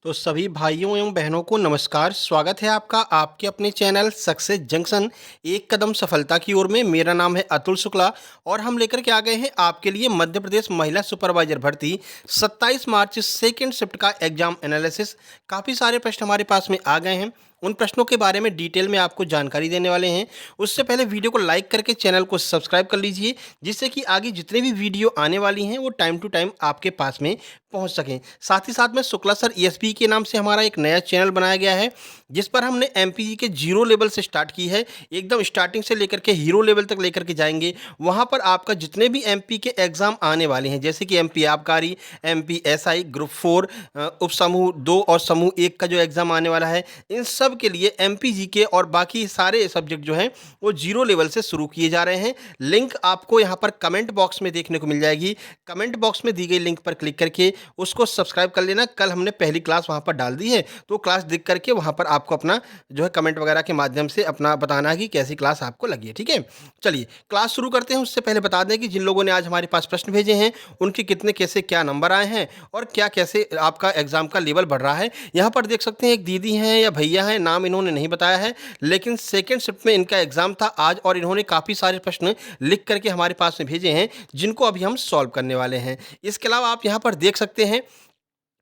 तो सभी भाइयों एवं बहनों को नमस्कार। स्वागत है आपका आपके अपने चैनल सक्सेस जंक्शन एक कदम सफलता की ओर में। मेरा नाम है अतुल शुक्ला और हम लेकर के आ गए हैं आपके लिए मध्य प्रदेश महिला सुपरवाइजर भर्ती 27 मार्च सेकेंड शिफ्ट का एग्जाम एनालिसिस। काफ़ी सारे प्रश्न हमारे पास में आ गए हैं। उन प्रश्नों के बारे में डिटेल में आपको जानकारी देने वाले हैं। उससे पहले वीडियो को लाइक करके चैनल को सब्सक्राइब कर लीजिए, जिससे कि आगे जितने भी वीडियो आने वाली हैं वो टाइम टू टाइम आपके पास में पहुंच सकें। साथ ही साथ में शुक्ला सर ईएसपी के नाम से हमारा एक नया चैनल बनाया गया है, जिस पर हमने एमपीजी के जीरो लेवल से स्टार्ट की है। एकदम स्टार्टिंग से लेकर के हीरो लेवल तक लेकर के जाएंगे। वहां पर आपका जितने भी एमपी के एग्जाम आने वाले हैं, जैसे कि एमपी आबकारी, एमपी एसआई, ग्रुप 4, उप समूह 2 और समूह 1 का जो एग्जाम आने वाला है, इन सब के लिए एमपीजी के और बाकी सारे सब्जेक्ट जो हैं वो जीरो लेवल से शुरू किए जा रहे हैं। लिंक आपको यहाँ पर कमेंट बॉक्स में देखने को मिल जाएगी। कमेंट बॉक्स में दी गई लिंक पर क्लिक करके उसको सब्सक्राइब कर लेना। कल हमने पहली क्लास वहाँ पर डाल दी है, तो क्लास देख करके वहाँ पर आपको अपना जो है कमेंट वगैरह के माध्यम से अपना बताना है कि कैसी क्लास आपको लगी है। ठीक है, चलिए क्लास शुरू करते हैं। उससे पहले बता दें कि जिन लोगों ने आज हमारे पास प्रश्न भेजे हैं उनके कितने कैसे क्या नंबर आए हैं और क्या कैसे आपका एग्जाम का लेवल बढ़ रहा है। यहाँ पर देख सकते हैं एक दीदी हैं या भैया हैं, नाम इन्होंने नहीं बताया है, लेकिन सेकेंड शिफ्ट में इनका एग्जाम था आज और इन्होंने काफ़ी सारे प्रश्न लिख करके हमारे पास में भेजे हैं, जिनको अभी हम सॉल्व करने वाले हैं। इसके अलावा आप यहाँ पर देख सकते हैं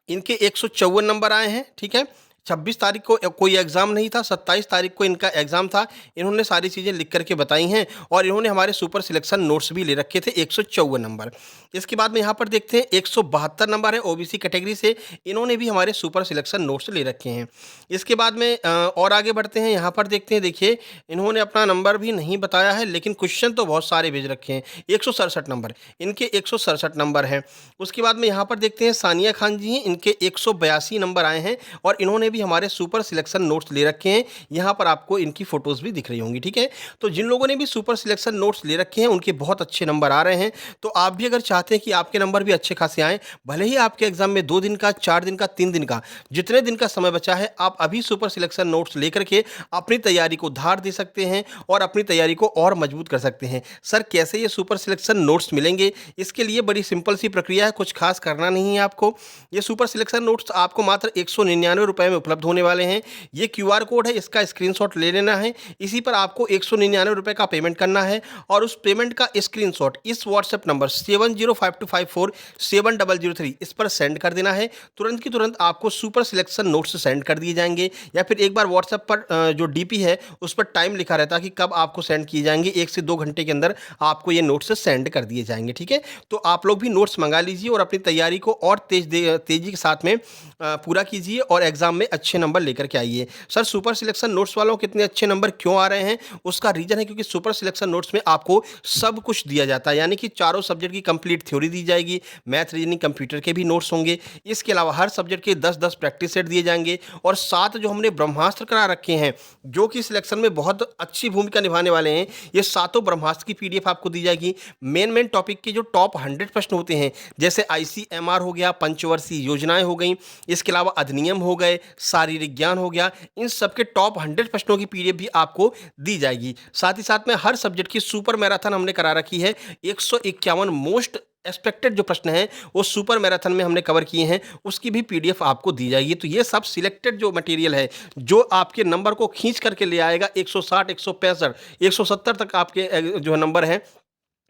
इनके 154 नंबर आए हैं। ठीक है, 26 तारीख को कोई एग्ज़ाम नहीं था, 27 तारीख को इनका एग्ज़ाम था। इन्होंने सारी चीज़ें लिख करके बताई हैं और इन्होंने हमारे सुपर सिलेक्शन नोट्स भी ले रखे थे, 154 नंबर। इसके बाद में यहाँ पर देखते हैं 172 नंबर है ओबीसी कैटेगरी से, इन्होंने भी हमारे सुपर सिलेक्शन नोट्स ले रखे हैं। इसके बाद में और आगे बढ़ते हैं। यहाँ पर देखते हैं, देखिए इन्होंने अपना नंबर भी नहीं बताया है, लेकिन क्वेश्चन तो बहुत सारे भेज रखे हैं। 167 नंबर, इनके 167 नंबर हैं। उसके बाद में यहाँ पर देखते हैं सानिया खान जी हैं, इनके 182 नंबर आए हैं और इन्होंने भी हमारे सुपर सिलेक्शन नोट्स ले रखे हैं। यहाँ पर आपको इनकी फोटोज़ भी दिख रही होंगी। ठीक है, तो जिन लोगों ने भी सुपर सिलेक्शन नोट्स ले रखे हैं उनके बहुत अच्छे नंबर आ रहे हैं। तो आप भी अगर चाहते हैं कि आपके नंबर भी अच्छे खासे आएँ, भले ही आपके एग्जाम में 2 दिन का, 4 दिन का, 3 दिन का, जितने दिन का समय बचा है, आप अभी सुपर सिलेक्शन नोट्स लेकर के अपनी तैयारी को धार दे सकते हैं और अपनी तैयारी को और मजबूत कर सकते हैं। सर कैसे ये सुपर सिलेक्शन नोट्स मिलेंगे? इसके लिए बड़ी सिंपल सी प्रक्रिया है, कुछ खास करना नहीं है आपको। ये सुपर सिलेक्शन नोट्स आपको मात्र 199 रुपए में उपलब्ध होने वाले हैं। ये क्यूआर कोड है, इसका स्क्रीनशॉट ले लेना है। इसी पर आपको 199 रुपए का पेमेंट करना है और उस पेमेंट का स्क्रीनशॉट इस व्हाट्सएप नंबर 7052547003 इस पर सेंड कर देना है। तुरंत की तुरंत आपको सुपर सिलेक्शन नोट्स सेंड कर दिए जाएंगे, या फिर एक बार व्हाट्सएप पर जो डीपी है उस पर टाइम लिखा रहता है कि कब आपको सेंड किए जाएंगे। 1 से 2 घंटे के अंदर आपको ये नोट्स सेंड कर दिए जाएंगे। ठीक है, तो आप लोग भी नोट्स मंगा लीजिए और अपनी तैयारी को और तेजी के साथ में पूरा कीजिए और एग्जाम में अच्छे नंबर लेकर के आइए। सर सुपर सिलेक्शन नोट्स वालों को कितने अच्छे नंबर क्यों आ रहे हैं? उसका रीजन है क्योंकि सुपर सिलेक्शन नोट्स में आपको सब कुछ दिया जाता है, यानी कि चारों सब्जेक्ट की कंप्लीट थ्योरी दी जाएगी, मैथ, रीजनिंग, कंप्यूटर के भी नोट्स होंगे। इसके अलावा हर सब्जेक्ट के 10-10 प्रैक्टिस सेट दिए जाएंगे और साथ जो हमने ब्रह्मास्त्र करा रखे हैं, जो कि सिलेक्शन में बहुत अच्छी भूमिका निभाने वाले हैं, ये सातों ब्रह्मास्त्र की पीडीएफ आपको दी जाएगी। मेन टॉपिक के जो टॉप 100 प्रश्न होते हैं, जैसे आईसीएमआर हो गया, पंचवर्षीय योजनाएं हो गई, इसके अलावा अधिनियम हो गए, शारीरिक ज्ञान हो गया, इन सब के टॉप 100 प्रश्नों की पीडीएफ भी आपको दी जाएगी। साथ ही साथ में हर सब्जेक्ट की सुपर मैराथन हमने करा रखी है। 151 मोस्ट एक्सपेक्टेड जो प्रश्न हैं वो सुपर मैराथन में हमने कवर किए हैं, उसकी भी पीडीएफ आपको दी जाएगी। तो ये सब सिलेक्टेड जो मटेरियल है, जो आपके नंबर को खींच करके ले आएगा, 160, 165, 170 तक आपके जो नंबर हैं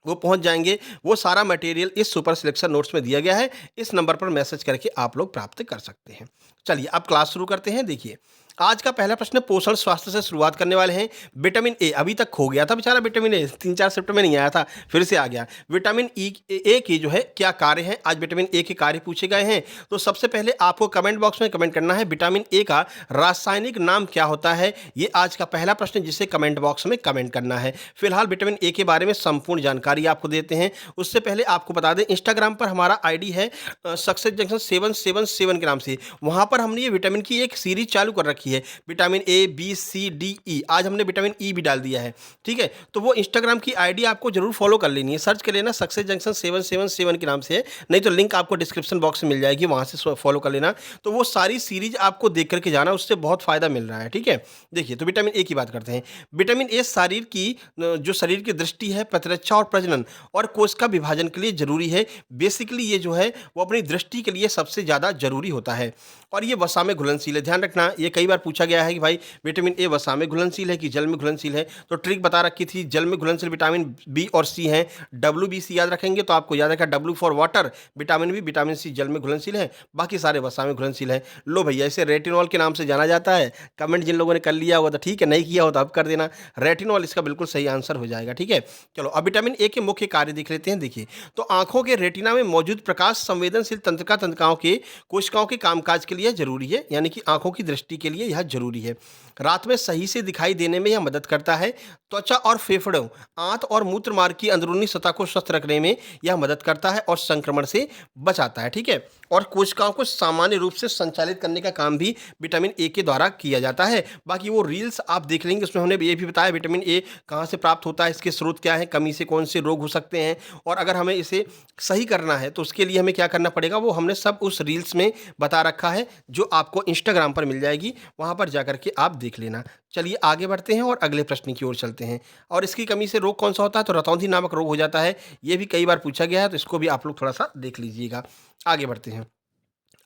वो पहुंच जाएंगे। वो सारा मटेरियल इस सुपर सिलेक्शन नोट्स में दिया गया है। इस नंबर पर मैसेज करके आप लोग प्राप्त कर सकते हैं। चलिए अब क्लास शुरू करते हैं। देखिए आज का पहला प्रश्न पोषण स्वास्थ्य से शुरुआत करने वाले हैं। विटामिन ए अभी तक खो गया था बेचारा, विटामिन ए 3-4 शिफ्ट में नहीं आया था, फिर से आ गया। विटामिन ए की जो है क्या कार्य है, आज विटामिन ए के कार्य पूछे गए हैं। तो सबसे पहले आपको कमेंट बॉक्स में कमेंट करना है विटामिन ए का रासायनिक नाम क्या होता है। ये आज का पहला प्रश्न जिसे कमेंट बॉक्स में कमेंट करना है। फिलहाल विटामिन ए के बारे में संपूर्ण जानकारी आपको देते हैं। उससे पहले आपको बता दें इंस्टाग्राम पर हमारा आईडी है सक्सेस जंक्शन 777 के नाम से। वहां पर हमने ये विटामिन की एक सीरीज चालू कर रखी रखी है, vitamin A, B, C, D, E. आज हमने विटामिन ई भी डाल दिया है, ठीक है? तो वो इंस्टाग्राम की आईडी आपको ज़रूर फॉलो कर लेनी है, सर्च कर लेना सक्सेस जंक्शन 777 के नाम से है, नहीं तो लिंक आपको डिस्क्रिप्शन बॉक्स में मिल जाएगी, वहाँ से फॉलो कर लेना। तो वो सारी सीरीज़ आपको देख कर के जाना, उससे बहुत फ़ायदा मिल रहा है, ठीक है? देखिए, तो विटामिन ए की बात करते हैं। विटामिन ए शरीर की जो शरीर की दृष्टि है, प्रतिरक्षा और प्रजनन और कोशिका विभाजन के लिए ज़रूरी है। बेसिकली ये जो है वो अपनी दृष्टि के लिए सबसे ज़्यादा ज़रूरी होता है और ये वसा में घुलनशील है। ध्यान रखना, ये कई बार पूछा गया है कि भाई विटामिन ए वसा में घुलनशील है कि जल में घुलनशील है, तो ट्रिक बता रखी थी, जल में घुलनशील विटामिन बी और सी हैं। WBC याद रखेंगे तो आपको याद रखा, W for water, vitamin B, vitamin C जल में घुलनशील है, बाकी सारे वसा में घुलनशील है। लो भैया, इसे रेटिनॉल के नाम से जाना जाता है। कमेंट जिन लोगों ने कर लिया होगा तो ठीक है, नहीं किया हो तो अब कर देना। रेटिनॉल इसका बिल्कुल सही आंसर हो जाएगा, ठीक है? चलो, अब विटामिन ए के मुख्य कार्य देख लेते हैं। देखिए, तो आंखों के रेटिना में मौजूद प्रकाश संवेदनशील तंत्रिकाओं के कोशिकाओं के कामकाज के लिए जरूरी है, यानी कि आंखों की दृष्टि के लिए यह जरूरी है। रात में सही से दिखाई देने में यह मदद करता है। त्वचा और फेफड़ों, आंत और मूत्र मार्ग की अंदरूनी सतह को स्वस्थ रखने में यह मदद करता है और संक्रमण से बचाता है, ठीक है? और कोशिकाओं को सामान्य रूप से संचालित करने का काम भी विटामिन ए के द्वारा किया जाता है। बाकी वो रील्स आप देख लेंगे, उसमें हमने ये भी बताया विटामिन ए कहाँ से प्राप्त होता है, इसके स्रोत क्या है, कमी से कौन से रोग हो सकते हैं, और अगर हमें इसे सही करना है तो उसके लिए हमें क्या करना पड़ेगा, वो हमने सब उस रील्स में बता रखा है, जो आपको इंस्टाग्राम पर मिल जाएगी, वहाँ पर जा करके आप देख लेना। चलिए आगे बढ़ते हैं और अगले प्रश्न की ओर चलते हैं। और इसकी कमी से रोग कौन सा होता है, तो रतौंधी नामक रोग हो जाता है। ये भी कई बार पूछा गया है, तो इसको भी आप लोग थोड़ा सा देख लीजिएगा। आगे बढ़ते हैं।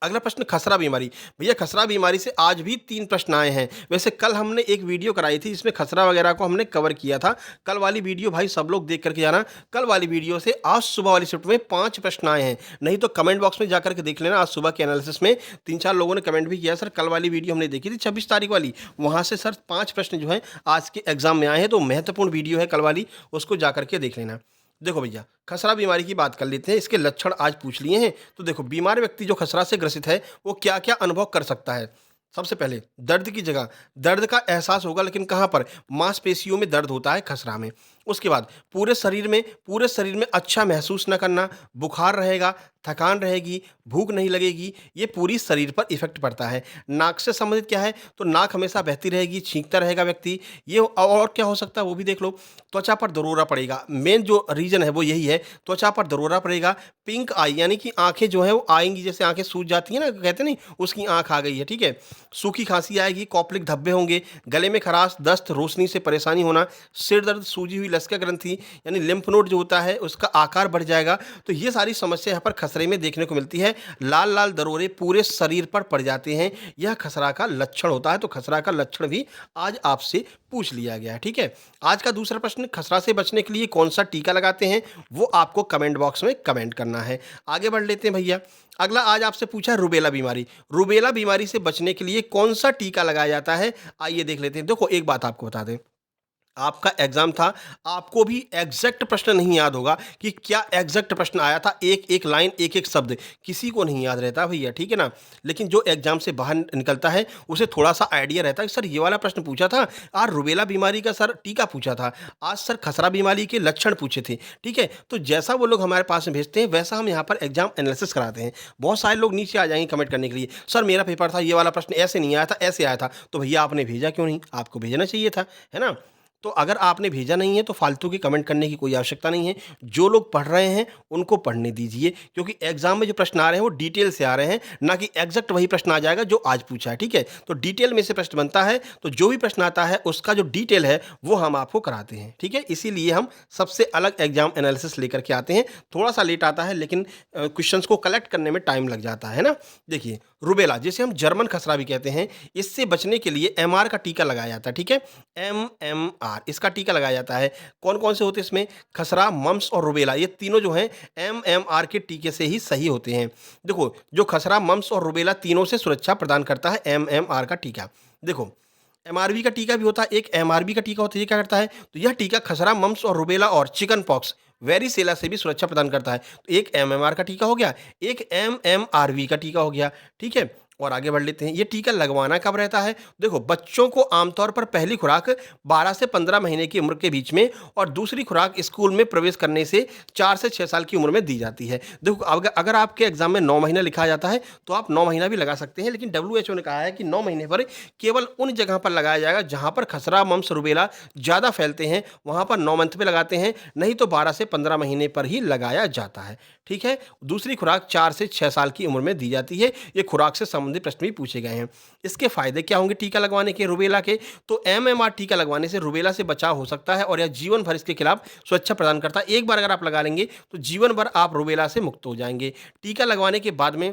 अगला प्रश्न, खसरा बीमारी। भैया, खसरा बीमारी से आज भी 3 प्रश्न आए हैं। वैसे कल हमने एक वीडियो कराई थी जिसमें खसरा वगैरह को हमने कवर किया था। कल वाली वीडियो भाई सब लोग देख करके जाना। कल वाली वीडियो से आज सुबह वाली शिफ्ट में 5 प्रश्न आए हैं। नहीं तो कमेंट बॉक्स में जाकर के देख लेना। आज सुबह के एनालिसिस में 3-4 लोगों ने कमेंट भी किया, सर कल वाली वीडियो हमने देखी थी 26 तारीख वाली, वहाँ से सर 5 प्रश्न जो है आज के एग्जाम में आए हैं। तो महत्वपूर्ण वीडियो है कल वाली, उसको जा करके देख लेना। देखो भैया, खसरा बीमारी की बात कर लेते हैं। इसके लक्षण आज पूछ लिए हैं। तो देखो, बीमार व्यक्ति जो खसरा से ग्रसित है वो क्या क्या अनुभव कर सकता है। सबसे पहले, दर्द की जगह दर्द का एहसास होगा, लेकिन कहाँ पर, मांसपेशियों में दर्द होता है खसरा में। उसके बाद पूरे शरीर में अच्छा महसूस न करना, बुखार रहेगा, थकान रहेगी, भूख नहीं लगेगी, ये पूरी शरीर पर इफेक्ट पड़ता है। नाक से संबंधित क्या है, तो नाक हमेशा बहती रहेगी, छींकता रहेगा व्यक्ति। ये और क्या हो सकता है वो भी देख लो। त्वचा पर दरोरा पड़ेगा, मेन जो रीजन है वो यही है, त्वचा पर दरोरा पड़ेगा। पिंक आई, यानी कि आंखें जो है वो आएंगी, जैसे आंखें सूज जाती है ना, कहते नहीं उसकी आंख आ गई है, ठीक है? सूखी खांसी आएगी, कॉपलिक धब्बे होंगे, गले में खराश, दस्त, रोशनी से परेशानी होना, सिर दर्द, सूजी हुई लसका ग्रंथि यानी लिम्फ नोड जो होता है उसका आकार बढ़ जाएगा। तो ये सारी समस्या यहाँ पर खसरे में देखने को मिलती है। लाल लाल दरोरे पूरे शरीर पर पड़ जाते हैं, यह खसरा का लक्षण होता है। तो खसरा का लक्षण भी आज आपसे पूछ लिया गया है, ठीक है? आज का दूसरा प्रश्न, खसरा से बचने के लिए कौन सा टीका लगाते हैं, वो आपको कमेंट बॉक्स में कमेंट करना है। आगे बढ़ लेते हैं भैया। अगला आज आपसे पूछा रुबेला बीमारी। रुबेला बीमारी से बचने के लिए कौन सा टीका लगाया जाता है, आइए देख लेते हैं। देखो, एक बात आपको बता दें, आपका एग्जाम था, आपको भी एग्जैक्ट प्रश्न नहीं याद होगा कि क्या एग्जैक्ट प्रश्न आया था, एक एक लाइन, एक एक शब्द किसी को नहीं याद रहता भैया, ठीक है ना? लेकिन जो एग्जाम से बाहर निकलता है उसे थोड़ा सा आइडिया रहता है कि सर ये वाला प्रश्न पूछा था, आज रुबेला बीमारी का सर टीका पूछा था, आज सर खसरा बीमारी के लक्षण पूछे थे, ठीक है? तो जैसा वो लोग हमारे पास में भेजते हैं वैसा हम यहाँ पर एग्जाम एनालिसिस कराते हैं। बहुत सारे लोग नीचे आ जाएंगे कमेंट करने के लिए, सर मेरा पेपर था, ये वाला प्रश्न ऐसे नहीं आया था, ऐसे आया था। तो भैया आपने भेजा क्यों नहीं, आपको भेजना चाहिए था, है ना? तो अगर आपने भेजा नहीं है तो फालतू की कमेंट करने की कोई आवश्यकता नहीं है। जो लोग पढ़ रहे हैं उनको पढ़ने दीजिए, क्योंकि एग्जाम में जो प्रश्न आ रहे हैं वो डिटेल से आ रहे हैं, ना कि एग्जैक्ट वही प्रश्न आ जाएगा जो आज पूछा है, ठीक है? तो डिटेल में से प्रश्न बनता है, तो जो भी प्रश्न आता है उसका जो डिटेल है वो हम आपको कराते हैं, ठीक है? इसीलिए हम सबसे अलग एग्जाम एनालिसिस लेकर के आते हैं। थोड़ा सा लेट आता है, लेकिन क्वेश्चंस को कलेक्ट करने में टाइम लग जाता है ना। देखिए, रुबेला जिसे हम जर्मन खसरा भी कहते हैं, इससे बचने के लिए MR का टीका लगाया जाता है, ठीक है? MMR इसका टीका लगाया जाता है। कौन कौन से होते हैं इसमें, खसरा, मम्स और रुबेला, ये तीनों जो हैं MMR के टीके से ही सही होते हैं। देखो, जो खसरा, मम्स और रुबेला तीनों से सुरक्षा प्रदान करता है MMR का टीका। देखो, MRV का टीका भी होता है, एक MRB का टीका होता है, ये क्या करता है, तो यह टीका खसरा, मम्स और रुबेला और चिकन पॉक्स, वेरिसेला से भी सुरक्षा प्रदान करता है। तो एक MMR का टीका हो गया, एक MMRV का टीका हो गया, ठीक है? और आगे बढ़ लेते हैं। ये टीका लगवाना कब रहता है? देखो, बच्चों को आमतौर पर पहली खुराक 12 से 15 महीने की उम्र के बीच में और दूसरी खुराक स्कूल में प्रवेश करने से 4 से 6 साल की उम्र में दी जाती है। देखो, अगर आपके एग्जाम में 9 महीना लिखा जाता है तो आप 9 महीना भी लगा सकते हैं, लेकिन डब्ल्यूएचओ ने कहा है कि 9 महीने पर केवल उन जगह पर लगाया जाएगा जहां पर खसरा, मम्स, रुबेला ज़्यादा फैलते हैं, वहां पर 9 मंथ पे लगाते हैं, नहीं तो 12 से 15 महीने पर ही लगाया जाता है। ठीक है। दूसरी खुराक 4 से 6 साल की उम्र में दी जाती है। ये खुराक से संबंधित प्रश्न भी पूछे गए हैं। इसके फायदे क्या होंगे टीका लगवाने के रुबेला के? तो एमएमआर टीका लगवाने से रुबेला से बचाव हो सकता है और यह जीवन भर इसके खिलाफ सुरक्षा प्रदान करता है। एक बार अगर आप लगा लेंगे तो जीवन भर आप रुबेला से मुक्त हो जाएंगे। टीका लगवाने के बाद में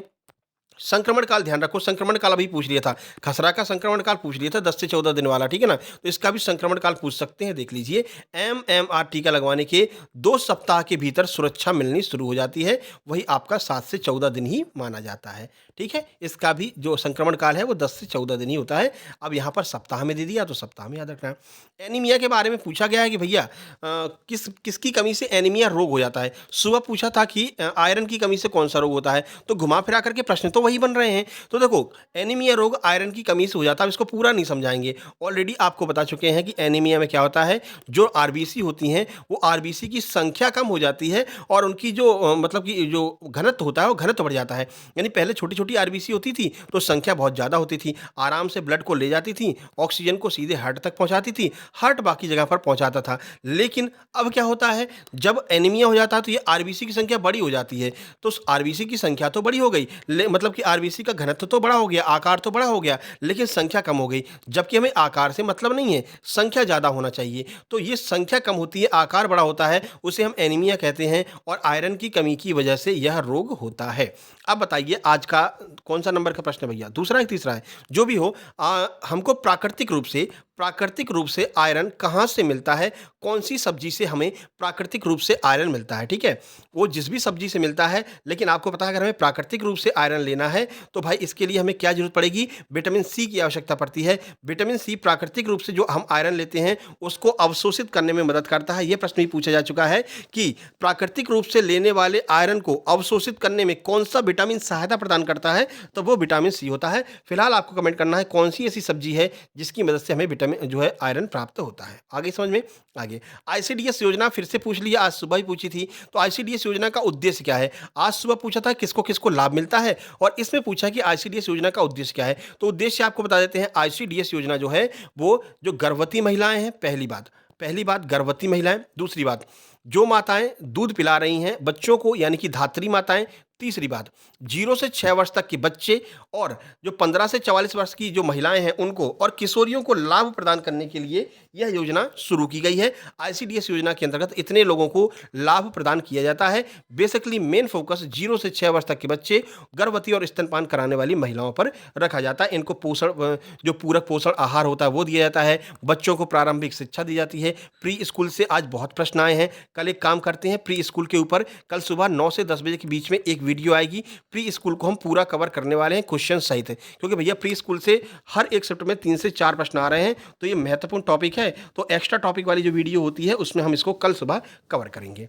संक्रमण काल ध्यान रखो, संक्रमण काल अभी पूछ लिया था, खसरा का संक्रमण काल पूछ लिया था 10 से 14 दिन वाला, ठीक है ना? तो इसका भी संक्रमण काल पूछ सकते हैं, देख लीजिए। एमएमआर टीका लगवाने के 2 सप्ताह के भीतर सुरक्षा मिलनी शुरू हो जाती है, वही आपका 7 से 14 दिन ही माना जाता है, ठीक है? इसका भी जो संक्रमण काल है वो 10 से 14 दिन ही होता है। अब यहाँ पर सप्ताह में दे दिया तो सप्ताह में याद रखना है। एनीमिया के बारे में पूछा गया है कि भैया किसकी कमी से एनीमिया रोग हो जाता है? सुबह पूछा था कि आयरन की कमी से कौन सा रोग होता है, तो घुमा फिरा करके प्रश्न तो वही बन रहे हैं। तो देखो, एनीमिया रोग आयरन की कमी से हो जाता है, इसको पूरा नहीं समझाएंगे। ऑलरेडी आपको बता चुके हैं कि एनीमिया में क्या होता है, जो आरबीसी होती हैं वो आरबीसी की संख्या कम हो जाती है और उनकी जो मतलब कि जो घनत्व होता है वो घनत्व बढ़ जाता है। यानी पहले छोटी छोटी आरबीसी होती थी तो संख्या बहुत ज़्यादा होती थी, आराम से ब्लड को ले जाती थी, ऑक्सीजन को सीधे हार्ट तक पहुंचाती थी, हार्ट बाकी जगह पर पहुंचाता था। लेकिन अब क्या होता है, जब एनीमिया हो जाता है तो ये आरबीसी की संख्या बड़ी हो जाती है। तो आरबीसी की संख्या तो बड़ी हो गई, मतलब कि आरबीसी का घनत्व तो बड़ा हो गया, आकार तो बड़ा हो गया, लेकिन संख्या कम हो गई। जबकि हमें आकार से मतलब नहीं है, संख्या ज़्यादा होना चाहिए। तो ये संख्या कम होती है, आकार बड़ा होता है, उसे हम एनीमिया कहते हैं और आयरन की कमी की वजह से यह रोग होता है। अब बताइए आज का कौन सा नंबर का प्रश्न है भैया, दूसरा है तीसरा है? जो भी हो, हमको प्राकृतिक रूप से आयरन कहाँ से मिलता है, कौन सी सब्जी से हमें प्राकृतिक रूप से आयरन मिलता है? ठीक है, वो जिस भी सब्जी से मिलता है, लेकिन आपको पता है अगर हमें प्राकृतिक रूप से आयरन लेना है तो भाई इसके लिए हमें क्या जरूरत पड़ेगी? विटामिन सी की आवश्यकता पड़ती है। विटामिन सी प्राकृतिक रूप से जो हम आयरन लेते हैं उसको अवशोषित करने में मदद करता है। यह प्रश्न भी पूछा जा चुका है कि प्राकृतिक रूप से लेने वाले आयरन को अवशोषित करने में कौन सा विटामिन सहायता प्रदान करता है, तो वो विटामिन सी होता है। फिलहाल आपको कमेंट करना है कौन सी ऐसी सब्जी है जिसकी मदद से हमें विटामिन जो है आयरन प्राप्त होता है। आगे समझ में? आगे आईसीडीएस योजना फिर से पूछ लिया, आज सुबह ही पूछी थी। तो आईसीडीएस योजना का उद्देश्य क्या है? आज सुबह पूछा था किसको किसको लाभ मिलता है और इसमें पूछा कि आईसीडीएस योजना का उद्देश्य क्या है। तो उद्देश्य आपको बता देते हैं। आईसीडीएस योजना जो है वो जो गर्भवती महिलाएं हैं, पहली बात गर्भवती महिलाएं, दूसरी बात जो माताएं दूध पिला रही हैं बच्चों को यानी कि धात्री माताएं, तीसरी बात 0 से 6 वर्ष तक के बच्चे और जो 15 से 44 वर्ष की जो महिलाएं हैं उनको और किशोरियों को लाभ प्रदान करने के लिए यह योजना शुरू की गई है। आईसीडीएस योजना के अंतर्गत इतने लोगों को लाभ प्रदान किया जाता है। बेसिकली मेन फोकस 0 से 6 वर्ष तक के बच्चे, गर्भवती और स्तनपान कराने वाली महिलाओं पर रखा जाता है। इनको पोषण जो पूरक पोषण आहार होता है वो दिया जाता है, बच्चों को प्रारंभिक शिक्षा दी जाती है। प्री स्कूल से आज बहुत प्रश्न आए हैं, कल एक काम करते हैं प्री स्कूल के ऊपर, कल सुबह 9 से 10 बजे के बीच में एक वीडियो आएगी, प्री स्कूल को हम पूरा कवर करने वाले हैं क्वेश्चन सहित, क्योंकि भैया प्री स्कूल से हर एक शिफ्ट में 3 से 4 प्रश्न आ रहे हैं, तो ये महत्वपूर्ण टॉपिक है। तो एक्स्ट्रा टॉपिक वाली जो वीडियो होती है उसमें हम इसको कल सुबह कवर करेंगे।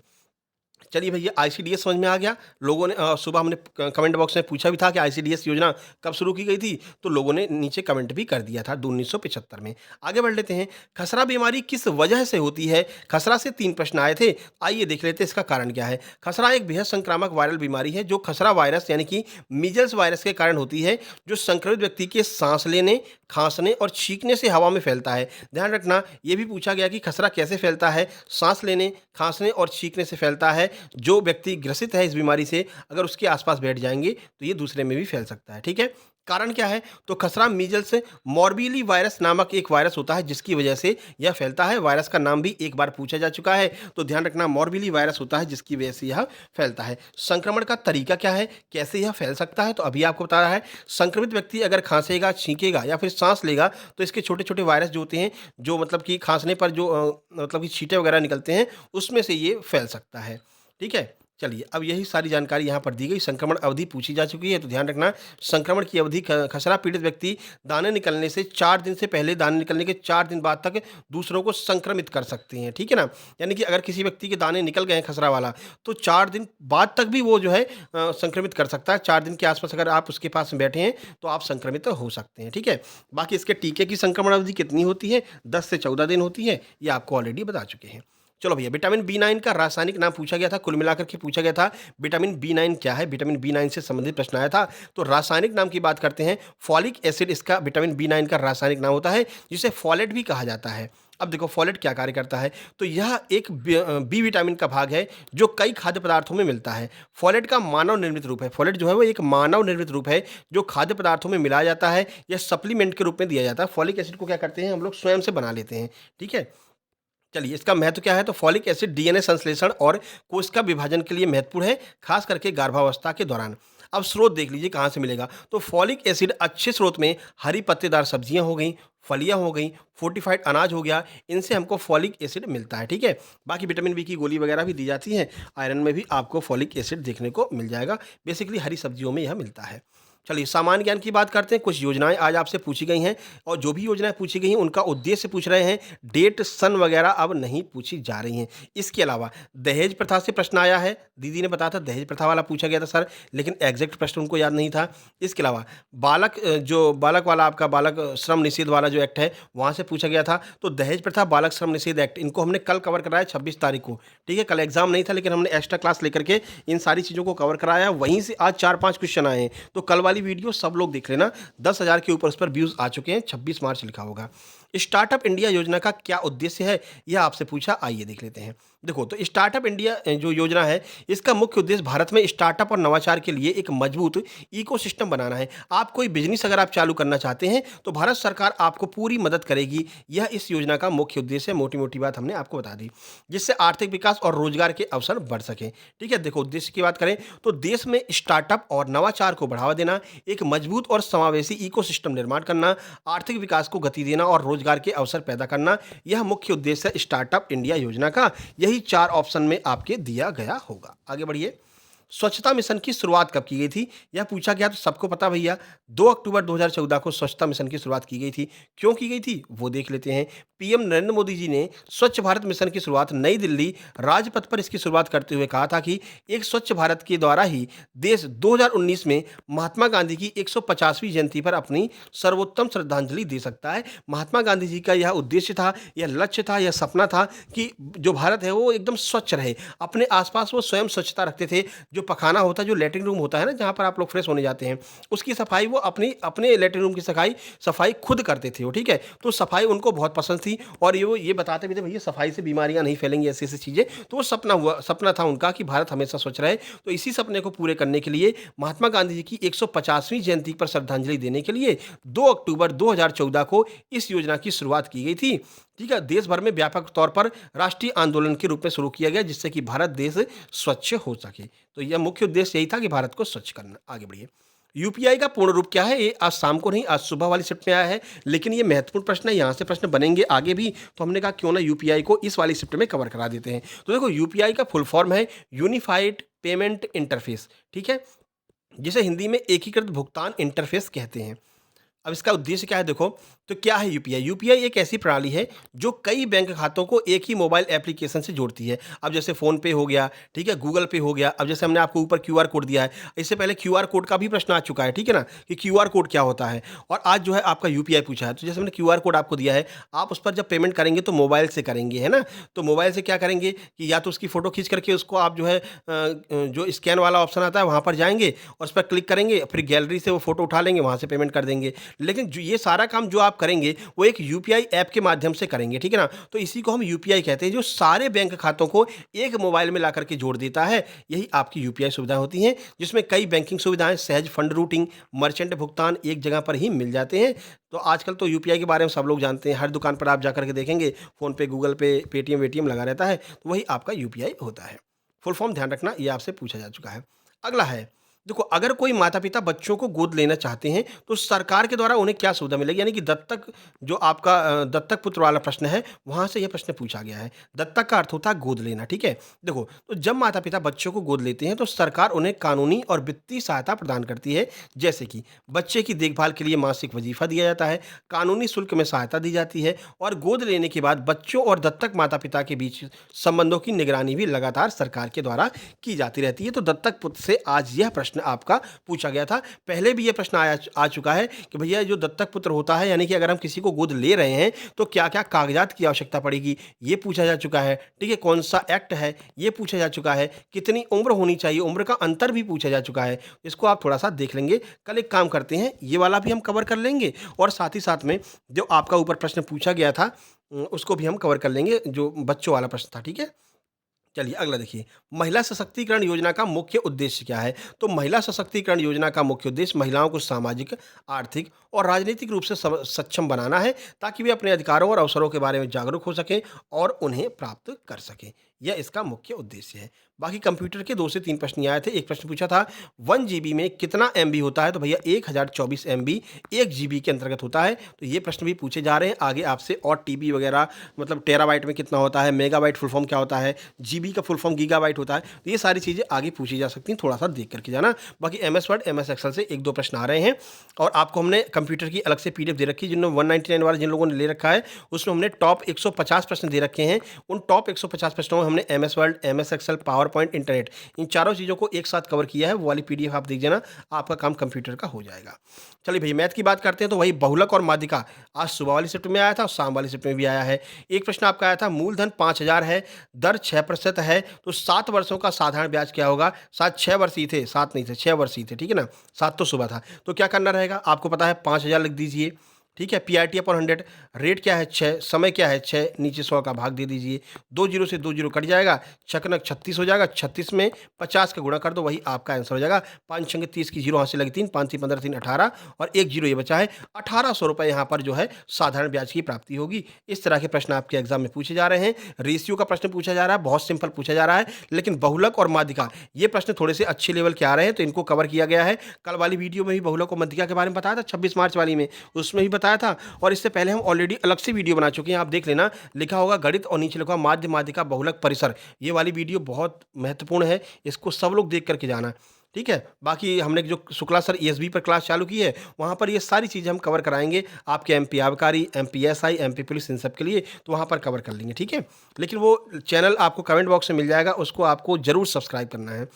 चलिए भैया, आईसीडीएस समझ में आ गया। लोगों ने सुबह हमने कमेंट बॉक्स में पूछा भी था कि आईसीडीएस योजना कब शुरू की गई थी, तो लोगों ने नीचे कमेंट भी कर दिया था 1975 में। आगे बढ़ लेते हैं। खसरा बीमारी किस वजह से होती है? खसरा से 3 प्रश्न आए थे, आइए देख लेते हैं इसका कारण क्या है। खसरा एक बेहद संक्रामक वायरल बीमारी है जो खसरा वायरस यानी कि मीजल्स वायरस के कारण होती है, जो संक्रमित व्यक्ति के सांस लेने, खांसने और छींकने से हवा में फैलता है। ध्यान रखना, ये भी पूछा गया कि खसरा कैसे फैलता है। सांस लेने, खांसने और छींकने से फैलता है। जो व्यक्ति ग्रसित है इस बीमारी से, अगर उसके आसपास बैठ जाएंगे तो ये दूसरे में भी फैल सकता है। ठीक है, कारण क्या है? तो खसरा मीजल्स मॉर्बिली वायरस नामक एक वायरस होता है जिसकी वजह से यह फैलता है। वायरस का नाम भी एक बार पूछा जा चुका है, तो ध्यान रखना मॉर्बिली वायरस होता है जिसकी वजह से यह फैलता है। संक्रमण का तरीका क्या है, कैसे यह फैल सकता है? तो अभी आपको बता रहा है, संक्रमित व्यक्ति अगर खांसेगा, छींकेगा या फिर सांस लेगा तो इसके छोटे छोटे वायरस जो होते हैं, जो मतलब कि खांसने पर जो मतलब कि छींटे वगैरह निकलते हैं, उसमें से ये फैल सकता है। ठीक है, चलिए, अब यही सारी जानकारी यहाँ पर दी गई, संक्रमण अवधि पूछी जा चुकी है, तो ध्यान रखना संक्रमण की अवधि खसरा पीड़ित व्यक्ति दाने निकलने से 4 दिन से पहले, दाने निकलने के 4 दिन बाद तक दूसरों को संक्रमित कर सकते हैं, ठीक है ना? यानी कि अगर किसी व्यक्ति के दाने निकल गए हैं खसरा वाला, तो 4 दिन बाद तक भी वो जो है संक्रमित कर सकता है। 4 दिन के आस-पास अगर आप उसके पास बैठे हैं, तो आप संक्रमित हो सकते हैं, ठीक है? बाकी इसके टीके की संक्रमण अवधि कितनी होती है? 10 से 14 दिन होती है, ये आपको ऑलरेडी बता चुके हैं। चलो भैया, विटामिन बी9 का रासायनिक नाम पूछा गया था, कुल मिलाकर के पूछा गया था विटामिन बी9 क्या है? विटामिन बी9 से संबंधित प्रश्न आया था। तो रासायनिक नाम की बात करते हैं, फॉलिक एसिड इसका विटामिन बी9 का रासायनिक नाम होता है, जिसे फॉलेट भी कहा जाता है। अब देखो फॉलेट क्या कार्य करता है, तो यह एक बी विटामिन का भाग है जो कई खाद्य पदार्थों में मिलता है। फॉलेट का मानव निर्मित रूप है, फॉलेट जो है वो एक मानव निर्मित रूप है जो खाद्य पदार्थों में मिलाया जाता है या सप्लीमेंट के रूप में दिया जाता है। फॉलिक एसिड को क्या करते हैं हम लोग स्वयं से बना लेते हैं, ठीक है? चलिए, इसका महत्व क्या है? तो फॉलिक एसिड डीएनए संश्लेषण और कोशिका विभाजन के लिए महत्वपूर्ण है, खास करके गर्भावस्था के दौरान। अब स्रोत देख लीजिए कहाँ से मिलेगा, तो फॉलिक एसिड अच्छे स्रोत में हरी पत्तेदार सब्जियां हो गई, फलियां हो गई, फोर्टिफाइड अनाज हो गया, इनसे हमको फॉलिक एसिड मिलता है, ठीक है? बाकी विटामिन बी की गोली वगैरह भी दी जाती है, आयरन में भी आपको फॉलिक एसिड देखने को मिल जाएगा। बेसिकली हरी सब्जियों में यह मिलता है। चलिए, सामान्य ज्ञान की बात करते हैं। कुछ योजनाएँ आज आपसे पूछी गई हैं और जो भी योजनाएँ पूछी गई हैं उनका उद्देश्य पूछ रहे हैं, डेट, सन वगैरह अब नहीं पूछी जा रही हैं। इसके अलावा दहेज प्रथा से प्रश्न आया है, दीदी ने बताया था दहेज प्रथा वाला पूछा गया था सर, लेकिन एग्ज़ैक्ट प्रश्न उनको याद नहीं था। इसके अलावा जो बालक वाला आपका बालक श्रम निषेध वाला जो एक्ट है, वहाँ से पूछा गया था। तो दहेज प्रथा, बालक श्रम निषेध एक्ट, इनको हमने कल कवर कराया 26 तारीख को, ठीक है? कल एग्ज़ाम नहीं था, लेकिन हमने एक्स्ट्रा क्लास लेकर के इन सारी चीज़ों को कवर कराया। वहीं से आज 4-5 क्वेश्चन आए हैं, तो कल वाली वीडियो सब लोग देख लेना। 10,000 के ऊपर उस पर व्यूज़ आ चुके हैं, 26 मार्च लिखा होगा। स्टार्टअप इंडिया योजना का क्या उद्देश्य है, यह आपसे पूछा, आइए देख लेते हैं। देखो, तो स्टार्टअप इंडिया जो योजना है, इसका मुख्य उद्देश्य भारत में स्टार्टअप और नवाचार के लिए एक मजबूत इकोसिस्टम बनाना है। आप कोई बिजनेस अगर आप चालू करना चाहते हैं, तो भारत सरकार आपको पूरी मदद करेगी। यह इस योजना का मुख्य उद्देश्य है। मोटी-मोटी बात हमने आपको बता दी, जिससे आर्थिक विकास और रोजगार के अवसर बढ़ सकें, ठीक है? देखो, उद्देश्य की बात करें तो देश में स्टार्टअप और नवाचार को बढ़ावा देना, एक मजबूत और समावेशी इकोसिस्टम निर्माण करना, आर्थिक विकास को गति देना और रोजगार के अवसर पैदा करना, यह मुख्य उद्देश्य है स्टार्टअप इंडिया योजना का। यही 4 ऑप्शन में आपके दिया गया होगा। आगे बढ़िए। स्वच्छता मिशन की शुरुआत कब की गई थी, यह पूछा गया, तो सबको पता भैया 2 अक्टूबर 2014 को स्वच्छता मिशन की शुरुआत की गई थी। क्यों की गई थी वो देख लेते हैं। पीएम नरेंद्र मोदी जी ने स्वच्छ भारत मिशन की शुरुआत नई दिल्ली राजपथ पर इसकी शुरुआत करते हुए कहा था कि एक स्वच्छ भारत के द्वारा ही देश 2019 में महात्मा गांधी की 150वीं जयंती पर अपनी सर्वोत्तम श्रद्धांजलि दे सकता है। महात्मा गांधी जी का यह उद्देश्य था, यह लक्ष्य था, यह सपना था कि जो भारत है वो एकदम स्वच्छ रहे। अपने आसपास वो स्वयं स्वच्छता रखते थे। जो पखाना होता है, जो लैट्रिन रूम होता है ना, जहाँ पर आप लोग फ्रेश होने जाते हैं, उसकी सफाई वो अपने लैट्रिन रूम की सफाई खुद करते थे वो, ठीक है? तो सफाई उनको बहुत पसंद थी और ये बताते भी थे भैया सफाई से बीमारियां नहीं फैलेंगी, ऐसी-ऐसी चीज़ें। तो वो सपना था उनका कि भारत हमेशा स्वच्छ रहे। तो इसी सपने को पूरे करने के लिए महात्मा गांधी जी की 150वीं जयंती पर श्रद्धांजलि देने के लिए 2 अक्टूबर 2014 को इस योजना की शुरुआत की गई थी, ठीक है? देश भर में व्यापक तौर पर राष्ट्रीय आंदोलन के रूप में शुरू किया गया, जिससे कि भारत देश स्वच्छ हो सके। तो यह मुख्य उद्देश्य यही था कि भारत को स्वच्छ करना। आगे बढ़िए। यूपीआई का पूर्ण रूप क्या है? ये आज शाम को नहीं, आज सुबह वाली शिफ्ट में आया है, लेकिन ये महत्वपूर्ण प्रश्न है, यहाँ से प्रश्न बनेंगे आगे भी। तो हमने कहा क्यों ना यूपीआई को इस वाली शिफ्ट में कवर करा देते हैं। तो देखो, यूपीआई का फुल फॉर्म है यूनिफाइड पेमेंट इंटरफेस, ठीक है? जिसे हिंदी में एकीकृत भुगतान इंटरफेस कहते हैं। अब इसका उद्देश्य क्या है देखो, तो क्या है यूपीआई? यूपीआई एक ऐसी प्रणाली है जो कई बैंक खातों को एक ही मोबाइल एप्लीकेशन से जोड़ती है। अब जैसे फ़ोन पे हो गया, ठीक है, गूगल पे हो गया। अब जैसे हमने आपको ऊपर क्यूआर कोड दिया है, इससे पहले क्यूआर कोड का भी प्रश्न आ चुका है, ठीक है ना, कि क्यूआर कोड क्या होता है। और आज जो है आपका यूपीआई पूछा है, तो जैसे हमने क्यूआर कोड आपको दिया है, आप उस पर जब पेमेंट करेंगे तो मोबाइल से करेंगे, है ना? तो मोबाइल से क्या करेंगे कि या तो उसकी फ़ोटो खींच करके उसको आप जो है जो स्कैन वाला ऑप्शन आता है वहाँ पर जाएँगे और उस पर क्लिक करेंगे, फिर गैलरी से वो फ़ोटो उठा लेंगे, वहाँ से पेमेंट कर देंगे। लेकिन जो ये सारा काम जो आप करेंगे वो एक यूपीआई ऐप के माध्यम से करेंगे, ठीक है ना? तो इसी को हम यूपीआई कहते हैं, जो सारे बैंक खातों को एक मोबाइल में ला करके जोड़ देता है। यही आपकी यूपीआई सुविधाएं होती हैं, जिसमें कई बैंकिंग सुविधाएं, सहज फंड रूटिंग, मर्चेंट भुगतान एक जगह पर ही मिल जाते हैं। तो आजकल तो यूपीआई के बारे में सब लोग जानते हैं, हर दुकान पर आप जाकर के देखेंगे फ़ोन पे, गूगल पे, पेटीएम वेटीएम लगा रहता है, तो वही आपका यूपीआई होता है। फुल फॉर्म ध्यान रखना, ये आपसे पूछा जा चुका है। अगला है देखो, अगर कोई माता-पिता बच्चों को गोद लेना चाहते हैं, तो सरकार के द्वारा उन्हें क्या सुविधा मिलेगी? यानी कि दत्तक जो आपका दत्तक पुत्र वाला प्रश्न है, वहाँ से यह प्रश्न पूछा गया है। दत्तक का अर्थ होता है गोद लेना, ठीक है? देखो, तो जब माता-पिता बच्चों को गोद लेते हैं, तो सरकार उन्हें कानूनी और वित्तीय सहायता प्रदान करती है, जैसे कि बच्चे की देखभाल के लिए मासिक वजीफ़ा दिया जाता है, कानूनी शुल्क में सहायता दी जाती है और गोद लेने के बाद बच्चों और दत्तक माता-पिता के बीच संबंधों की निगरानी भी लगातार सरकार के द्वारा की जाती रहती है। तो दत्तक पुत्र से आज यह प्रश्न आपका पूछा गया था। पहले भी यह प्रश्न आ चुका है कि भैया जो दत्तक पुत्र होता है, यानी कि अगर हम किसी को गोद ले रहे हैं, तो क्या-क्या कागज़ात की आवश्यकता पड़ेगी, ये पूछा जा चुका है। ठीक है? कौन-सा एक्ट है, ये पूछा जा चुका है। कितनी उम्र होनी चाहिए, उम्र का अंतर भी पूछा जा चुका है। इसको आप थोड़ा-सा देख लेंगे। कल एक काम करते हैं, ये वाला भी हम कवर कर लेंगे और साथ ही साथ में जो आपका ऊपर प्रश्न पूछा गया था उसको भी हम कवर कर लेंगे, जो बच्चों वाला प्रश्न था। ठीक है? चलिए अगला देखिए, महिला सशक्तिकरण योजना का मुख्य उद्देश्य क्या है? तो महिला सशक्तिकरण योजना का मुख्य उद्देश्य महिलाओं को सामाजिक, आर्थिक और राजनीतिक रूप से सक्षम बनाना है, ताकि वे अपने अधिकारों और अवसरों के बारे में जागरूक हो सकें और उन्हें प्राप्त कर सकें। यह इसका मुख्य उद्देश्य है। बाकी कंप्यूटर के 2 से 3 प्रश्न ये आए थे। एक प्रश्न पूछा था 1 जीबी में कितना एमबी होता है? तो भैया 1024 एमबी 1 जीबी के अंतर्गत होता है। तो ये प्रश्न भी पूछे जा रहे हैं आगे आपसे, और टीबी वगैरह मतलब टेराबाइट में कितना होता है, मेगाबाइट फुल फॉर्म क्या होता है, जीबी का फुल फॉर्म गीगाबाइट होता है। तो ये सारी चीज़ें आगे पूछी जा सकती हैं, थोड़ा-सा देख करके जाना। बाकी एमएस वर्ड, एमएस एक्सेल से 1-2 प्रश्न आ रहे हैं और आपको हमने कंप्यूटर की अलग से पीडीएफ दे रखी है, जिन्होंने 199 वाले जिन लोगों ने ले रखा है, उसमें हमने टॉप 150 प्रश्न दे रखे हैं। उन टॉप 150 प्रश्नों में हमने MS Word, MS Excel, PowerPoint, internet, इन चारों चीज़ों को एक साथ कवर किया है। वो वाली पीडीएफ आप देख लेना, आपका काम कंप्यूटर का हो जाएगा। चलिए भैया मैथ की बात करते हैं, तो वही बहुलक और माध्यिका आज सुबह वाली शिफ्ट में आया था और शाम वाली शिफ्ट में भी आया है। एक प्रश्न आपका आया था, मूलधन 5000 है, दर 6% है, तो 7 वर्षों का साधारण ब्याज क्या होगा? शायद 6 वर्ष ही थे, 7 नहीं थे, 6 वर्ष ही थे, ठीक है ना? 7 तो सुबह था। तो क्या करना रहेगा? आपको पता है 5000 लिख दीजिए, ठीक है? पीआरटी अपॉन 100, रेट क्या है 6, समय क्या है 6, नीचे 100 का भाग दे दीजिए। 2 जीरो से 2 जीरो कट जाएगा, छकनक 36 हो जाएगा, 36 में 50 का गुणा कर दो, वही आपका आंसर हो जाएगा। 5 छंगे 30 की जीरो हाथ से लगी 3, 5 3 15 3 18 और 1 जीरो ये बचा है। 1800 रुपए यहाँ पर जो है साधारण ब्याज की प्राप्ति होगी। इस तरह के प्रश्न आपके एग्जाम में पूछे जा रहे हैं। रेशियो का प्रश्न पूछा जा रहा है, बहुत सिंपल पूछा जा रहा है, लेकिन बहुलक और माध्यिका ये प्रश्न थोड़े से अच्छे लेवल के आ रहे हैं, तो इनको कवर किया गया है। कल वाली वीडियो में भी बहुलक और माध्यिका के बारे में बताया था, 26 मार्च वाली में, उसमें भी बताया था, और इससे पहले हम ऑलरेडी अलग से वीडियो बना चुके हैं, आप देख लेना, लिखा होगा गणित और नीचे लिखा होगा माध्य माध्यिका बहुलक परिसर। ये वाली वीडियो बहुत महत्वपूर्ण है, इसको सब लोग देख करके जाना, ठीक है? बाकी हमने जो शुक्ला सर ईएसबी पर क्लास चालू की है, वहाँ पर ये सारी चीज़ें हम कवर कराएँगे, आपके एमपी आबकारी, एमपी एसआई, एमपी पुलिस, इन सब के लिए, तो वहाँ पर कवर कर लेंगे, ठीक है? लेकिन वो चैनल आपको कमेंट बॉक्स में मिल जाएगा, उसको आपको ज़रूर सब्सक्राइब करना है।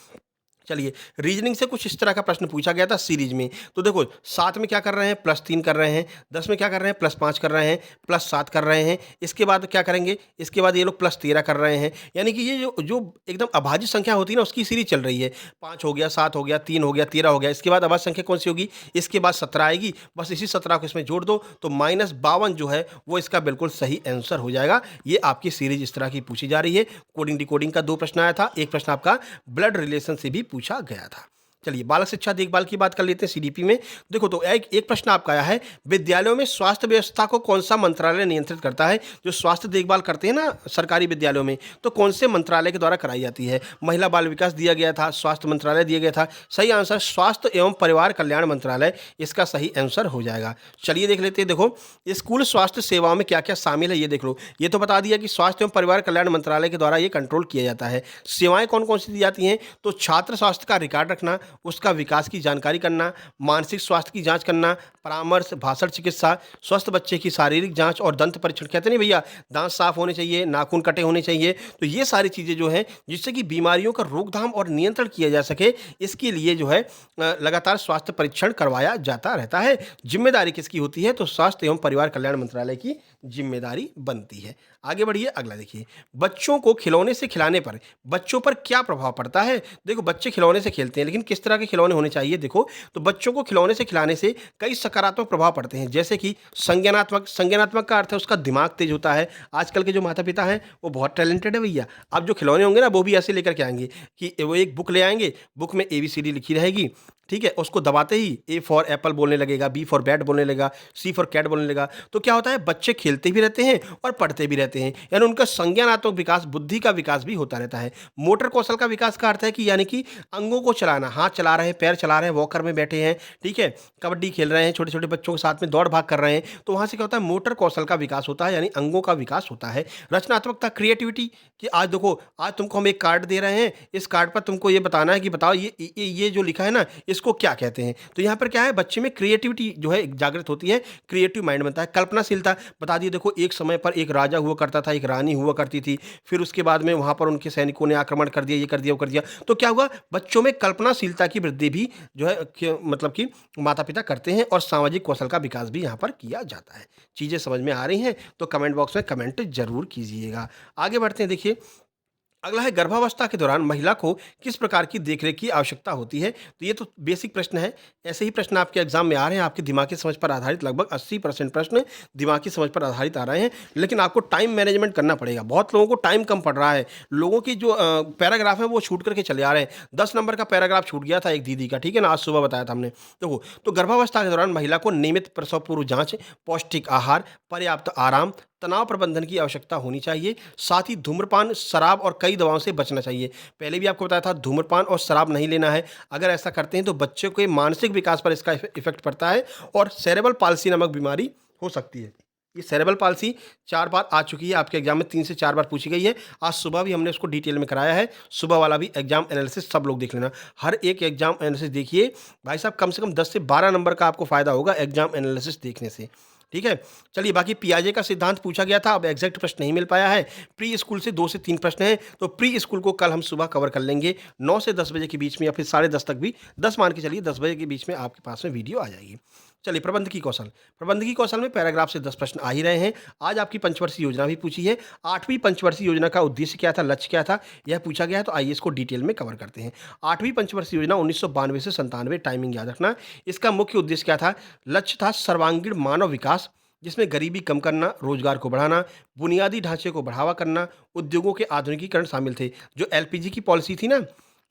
चलिए, रीजनिंग से कुछ इस तरह का प्रश्न पूछा गया था सीरीज में। तो देखो, 7 में क्या कर रहे हैं? +3 कर रहे हैं, 10 में क्या कर रहे हैं? +5 कर रहे हैं, +7 कर रहे हैं, इसके बाद क्या करेंगे? इसके बाद ये लोग +13 कर रहे हैं। यानी कि ये जो जो एकदम अभाज्य संख्या होती है ना, उसकी सीरीज चल रही है। 5 हो गया, 7 हो गया, 3 हो गया, 13 हो गया, इसके बाद अभाज्य संख्या कौन सी होगी? इसके बाद 17 आएगी, बस इसी 17 को इसमें जोड़ दो, तो -52 जो है वो इसका बिल्कुल सही आंसर हो जाएगा। ये आपकी सीरीज इस तरह की पूछी जा रही है। कोडिंग डिकोडिंग का 2 प्रश्न आया था, एक प्रश्न आपका ब्लड रिलेशन से भी पूछा गया था। चलिए, बालक शिक्षा देखभाल की बात कर लेते हैं सीडीपी में। देखो, तो एक प्रश्न आपका आया है, विद्यालयों में स्वास्थ्य व्यवस्था को कौन सा मंत्रालय नियंत्रित करता है? जो स्वास्थ्य देखभाल करते हैं ना सरकारी विद्यालयों में, तो कौन से मंत्रालय के द्वारा कराई जाती है? महिला बाल विकास दिया गया था, स्वास्थ्य मंत्रालय दिया गया था। सही आंसर स्वास्थ्य एवं परिवार कल्याण मंत्रालय, इसका सही आंसर हो जाएगा। चलिए देख लेते हैं। देखो, स्कूल स्वास्थ्य सेवाओं में क्या क्या शामिल है, ये देख लो। ये तो बता दिया कि स्वास्थ्य एवं परिवार कल्याण मंत्रालय के द्वारा ये कंट्रोल किया जाता है। सेवाएं कौन कौन सी दी जाती हैं? तो छात्र स्वास्थ्य का रिकॉर्ड रखना, उसका विकास की जानकारी करना, मानसिक स्वास्थ्य की जांच करना, परामर्श, भाषण चिकित्सा, स्वस्थ बच्चे की शारीरिक जांच और दंत परीक्षण। कहते नहीं भैया, दांत साफ होने चाहिए, नाखून कटे होने चाहिए। तो ये सारी चीज़ें जो हैं, जिससे कि बीमारियों का रोकथाम और नियंत्रण किया जा सके, इसके लिए जो है लगातार स्वास्थ्य परीक्षण करवाया जाता रहता है। जिम्मेदारी किसकी होती है? तो स्वास्थ्य एवं परिवार कल्याण मंत्रालय की जिम्मेदारी बनती है। आगे बढ़िए, अगला देखिए, बच्चों को खिलौने से खिलाने पर बच्चों पर क्या प्रभाव पड़ता है? देखो, बच्चे खिलौने से खेलते हैं, लेकिन किस तरह के खिलौने होने चाहिए? देखो, तो बच्चों को खिलौने से खिलाने से कई सकारात्मक प्रभाव पड़ते हैं, जैसे कि संज्ञानात्मक का अर्थ है उसका दिमाग तेज होता है। आजकल के जो माता पिता हैं वो बहुत टैलेंटेड है भैया। अब जो खिलौने होंगे ना, वो भी ऐसे लेकर के आएंगे कि वो एक बुक ले आएंगे, बुक में ABCD लिखी रहेगी, ठीक है, उसको दबाते ही ए फॉर एप्पल बोलने लगेगा, बी फॉर बैट बोलने लगेगा, सी फॉर कैट बोलने लगेगा। तो क्या होता है, बच्चे खेलते भी रहते हैं और पढ़ते भी रहते हैं, यानी उनका संज्ञानात्मक विकास, बुद्धि का विकास भी होता रहता है। मोटर कौशल का विकास का अर्थ है कि यानी कि अंगों को चलाना, हाथ चला रहे हैं, पैर चला रहे हैं, वॉकर में बैठे हैं, ठीक है, कबड्डी खेल रहे हैं, छोटे छोटे बच्चों के साथ में दौड़ भाग कर रहे हैं, तो वहाँ से क्या होता है, मोटर कौशल का विकास होता है, यानी अंगों का विकास होता है। रचनात्मकता, क्रिएटिविटी, कि आज देखो, आज तुमको हम एक कार्ड दे रहे हैं, इस कार्ड पर तुमको ये बताना है कि बताओ ये जो लिखा है ना, इसको क्या कहते हैं। तो यहाँ पर क्या है, बच्चे में क्रिएटिविटी जो है जागृत होती है, क्रिएटिव माइंड बनता है। कल्पनाशीलता, बता दिए, देखो एक समय पर एक राजा हुआ करता था, एक रानी हुआ करती थी, फिर उसके बाद में वहाँ पर उनके सैनिकों ने आक्रमण कर दिया, ये कर दिया, वो कर दिया, तो क्या हुआ, बच्चों में कल्पनाशीलता की वृद्धि भी जो है मतलब कि माता पिता करते हैं, और सामाजिक कौशल का विकास भी यहाँ पर किया जाता है। चीज़ें समझ में आ रही हैं तो कमेंट बॉक्स में कमेंट जरूर कीजिएगा। आगे बढ़ते हैं, देखिए अगला है, गर्भावस्था के दौरान महिला को किस प्रकार की देखरेख की आवश्यकता होती है। तो ये तो बेसिक प्रश्न है, ऐसे ही प्रश्न आपके एग्जाम में आ रहे हैं, आपकी दिमागी समझ पर आधारित लगभग 80% प्रश्न दिमागी समझ पर आधारित आ रहे हैं, लेकिन आपको टाइम मैनेजमेंट करना पड़ेगा। बहुत लोगों को टाइम कम पड़ रहा है, लोगों की जो पैराग्राफ है वो छूट करके चले आ रहे हैं। 10 नंबर का पैराग्राफ छूट गया था एक दीदी का, ठीक है ना, आज सुबह बताया था हमने। देखो, तो गर्भावस्था के दौरान महिला को नियमित प्रसव पूर्व जांच, पौष्टिक आहार, पर्याप्त आराम, तनाव प्रबंधन की आवश्यकता होनी चाहिए। साथ ही धूम्रपान, शराब और कई दवाओं से बचना चाहिए। पहले भी आपको बताया था, धूम्रपान और शराब नहीं लेना है। अगर ऐसा करते हैं तो बच्चों के मानसिक विकास पर इसका इफेक्ट पड़ता है और सेरेब्रल पाल्सी नामक बीमारी हो सकती है। ये सेरेब्रल पाल्सी 4 बार आ चुकी है आपके एग्जाम में, 3 से 4 बार पूछी गई है। आज सुबह भी हमने उसको डिटेल में कराया है, सुबह वाला भी एग्जाम एनालिसिस सब लोग देख लेना। हर एक एग्जाम एनालिसिस देखिए भाई साहब, कम से कम 10 से 12 नंबर का आपको फायदा होगा एग्जाम एनालिसिस देखने से, ठीक है। चलिए, बाकी पियाजे का सिद्धांत पूछा गया था, अब एग्जैक्ट प्रश्न नहीं मिल पाया है। प्री स्कूल से 2 से 3 प्रश्न हैं, तो प्री स्कूल को कल हम सुबह कवर कर लेंगे 9 से 10 बजे के बीच में, या फिर 10:30 तक भी, 10 मान के चलिए, 10 बजे के बीच में आपके पास में वीडियो आ जाएगी। चलिए, प्रबंधकीय कौशल, प्रबंधकीय कौशल में पैराग्राफ से 10 प्रश्न आ ही रहे हैं। आज आपकी पंचवर्षीय योजना भी पूछी है। 8वीं पंचवर्षीय योजना का उद्देश्य क्या था, लक्ष्य क्या था, यह पूछा गया है, तो आइए इसको डिटेल में कवर करते हैं। 8वीं पंचवर्षीय योजना 1992 से 97, टाइमिंग याद रखना। इसका मुख्य उद्देश्य क्या था, लक्ष्य था सर्वांगीण मानव विकास, जिसमें गरीबी कम करना, रोजगार को बढ़ाना, बुनियादी ढांचे को बढ़ावा करना, उद्योगों के आधुनिकीकरण शामिल थे। जो एलपीजी की पॉलिसी थी ना,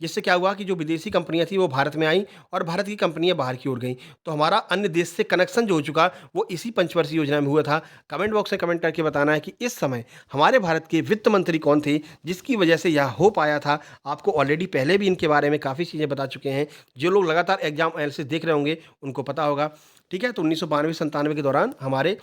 जिससे क्या हुआ कि जो विदेशी कंपनियां थी वो भारत में आई और भारत की कंपनियां बाहर की ओर गईं, तो हमारा अन्य देश से कनेक्शन जो हो चुका वो इसी पंचवर्षीय योजना में हुआ था। कमेंट बॉक्स में कमेंट करके बताना है कि इस समय हमारे भारत के वित्त मंत्री कौन थे जिसकी वजह से यह हो पाया था। आपको ऑलरेडी पहले भी इनके बारे में काफ़ी चीज़ें बता चुके हैं, जो लोग लगातार एग्जाम एनालिसिस देख रहे होंगे उनको पता होगा, ठीक है। तो 1992-97 के दौरान हमारे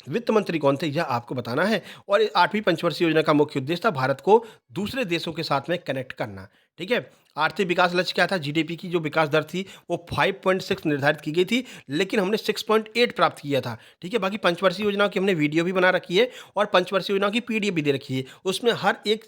वित्त मंत्री कौन थे, यह आपको बताना है। और 8वीं पंचवर्षीय योजना का मुख्य उद्देश्य था भारत को दूसरे देशों के साथ में कनेक्ट करना, ठीक है। आर्थिक विकास लक्ष्य क्या था, जीडीपी की जो विकास दर थी वो 5.6 निर्धारित की गई थी, लेकिन हमने 6.8 प्राप्त किया था, ठीक है। बाकी पंचवर्षीय योजनाओं की हमने वीडियो भी बना रखी है और पंचवर्षीय योजनाओं की पीडीएफ भी दे रखी है। उसमें हर एक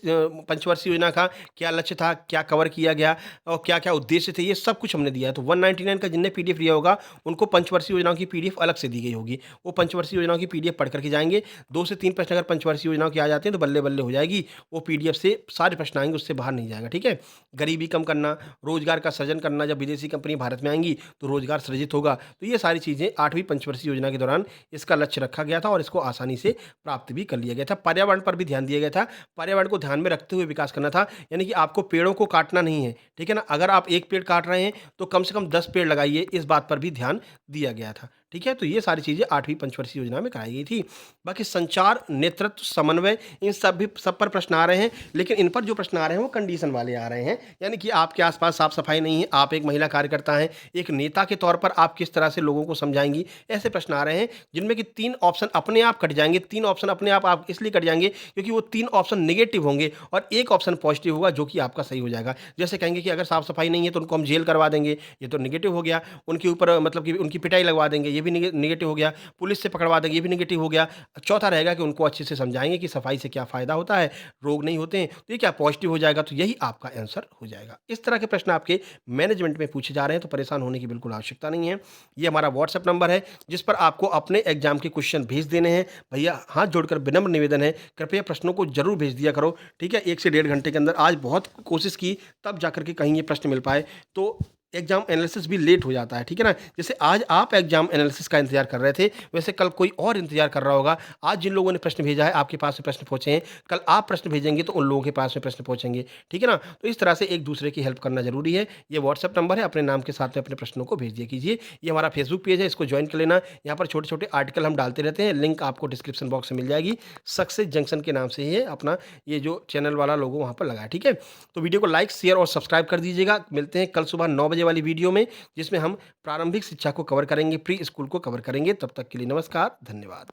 पंचवर्षीय योजना का क्या लक्ष्य था, क्या कवर किया गया और क्या क्या उद्देश्य थे, ये सब कुछ हमने दिया है। तो 199 का जिनने पीडीएफ लिया होगा उनको पंचवर्षीय योजनाओं की पीडीएफ अलग से दी गई होगी, वो पंचवर्षीय योजनाओं की पीडीएफ पढ़ करके जाएंगे। 2 से 3 प्रश्न अगर पंचवर्षीय योजनाओं के आ जाते हैं तो बल्ले बल्ले हो जाएगी, वो पीडीएफ से सारे प्रश्न आएंगे, उससे बाहर नहीं जाएगा, ठीक है। गरीबी कम करना, रोजगार का सृजन करना, जब विदेशी कंपनी भारत में आएंगी तो रोजगार सृजित होगा, तो ये सारी चीज़ें 8वीं पंचवर्षीय योजना के दौरान इसका लक्ष्य रखा गया था और इसको आसानी से प्राप्त भी कर लिया गया था। पर्यावरण पर भी ध्यान दिया गया था, पर्यावरण को ध्यान में रखते हुए विकास करना था, यानी कि आपको पेड़ों को काटना नहीं है, ठीक है ना। अगर आप एक पेड़ काट रहे हैं तो कम से कम 10 पेड़ लगाइए, इस बात पर भी ध्यान दिया गया था, ठीक है। तो ये सारी चीज़ें 8वीं पंचवर्षीय योजना में कराई गई थी। बाकी संचार, नेतृत्व, समन्वय, इन सब पर प्रश्न आ रहे हैं, लेकिन इन पर जो प्रश्न आ रहे हैं वो कंडीशन वाले आ रहे हैं, यानी कि आपके आसपास साफ सफाई नहीं है, आप एक महिला कार्यकर्ता हैं, एक नेता के तौर पर आप किस तरह से लोगों को समझाएंगी, ऐसे प्रश्न आ रहे हैं जिनमें कि 3 ऑप्शन अपने आप कट जाएंगे। 3 ऑप्शन अपने आप इसलिए कट जाएंगे क्योंकि वो 3 ऑप्शन नेगेटिव होंगे और एक ऑप्शन पॉजिटिव होगा जो कि आपका सही हो जाएगा। जैसे कहेंगे कि अगर साफ सफाई नहीं है तो उनको हम जेल करवा देंगे, ये तो नेगेटिव हो गया। उनके ऊपर मतलब कि उनकी पिटाई लगवा देंगे, ये भी नेगेटिव हो गया। पुलिस से पकड़वा देंगे, ये भी नेगेटिव हो गया। चौथा रहेगा कि उनको अच्छे से समझाएंगे कि सफाई से क्या फ़ायदा होता है, रोग नहीं होते हैं, तो ये क्या पॉजिटिव हो जाएगा, तो यही आपका आंसर हो जाएगा। इस तरह के प्रश्न आपके मैनेजमेंट में पूछे जा रहे हैं, तो परेशान होने की बिल्कुल आवश्यकता नहीं है। ये हमारा व्हाट्सएप नंबर है जिस पर आपको अपने एग्जाम के क्वेश्चन भेज देने हैं। भैया हाथ जोड़कर विनम्र निवेदन है, कृपया प्रश्नों को जरूर भेज दिया करो, ठीक है। 1 से 1.5 घंटे के अंदर, आज बहुत कोशिश की तब जाकर के कहीं ये प्रश्न मिल पाए, तो एग्जाम एनालिसिस भी लेट हो जाता है, ठीक है ना? जैसे आज आप एग्जाम एनालिसिस का इंतज़ार कर रहे थे, वैसे कल कोई और इंतज़ार कर रहा होगा। आज जिन लोगों ने प्रश्न भेजा है, आपके पास में प्रश्न पहुँचे हैं, कल आप प्रश्न भेजेंगे तो उन लोगों के पास में प्रश्न पहुँचेंगे, ठीक है ना? तो इस तरह से एक-दूसरे की हेल्प करना ज़रूरी है। ये व्हाट्सएप नंबर है, अपने नाम के साथ में अपने प्रश्नों को भेज दिया कीजिए। ये हमारा फेसबुक पेज है, इसको जॉइन कर लेना। यहाँ पर छोटे-छोटे आर्टिकल हम डालते रहते हैं, लिंक आपको डिस्क्रिप्शन बॉक्स में मिल जाएगी। सक्सेस जंक्शन के नाम से ही है अपना ये जो चैनल वाला लोगो वहाँ पर लगा है, ठीक है? तो वीडियो को लाइक, शेयर और सब्सक्राइब कर दीजिएगा। मिलते हैं कल सुबह 9 बजे वाली वीडियो में, जिसमें हम प्रारंभिक शिक्षा को कवर करेंगे, प्री स्कूल को कवर करेंगे। तब तक के लिए नमस्कार, धन्यवाद।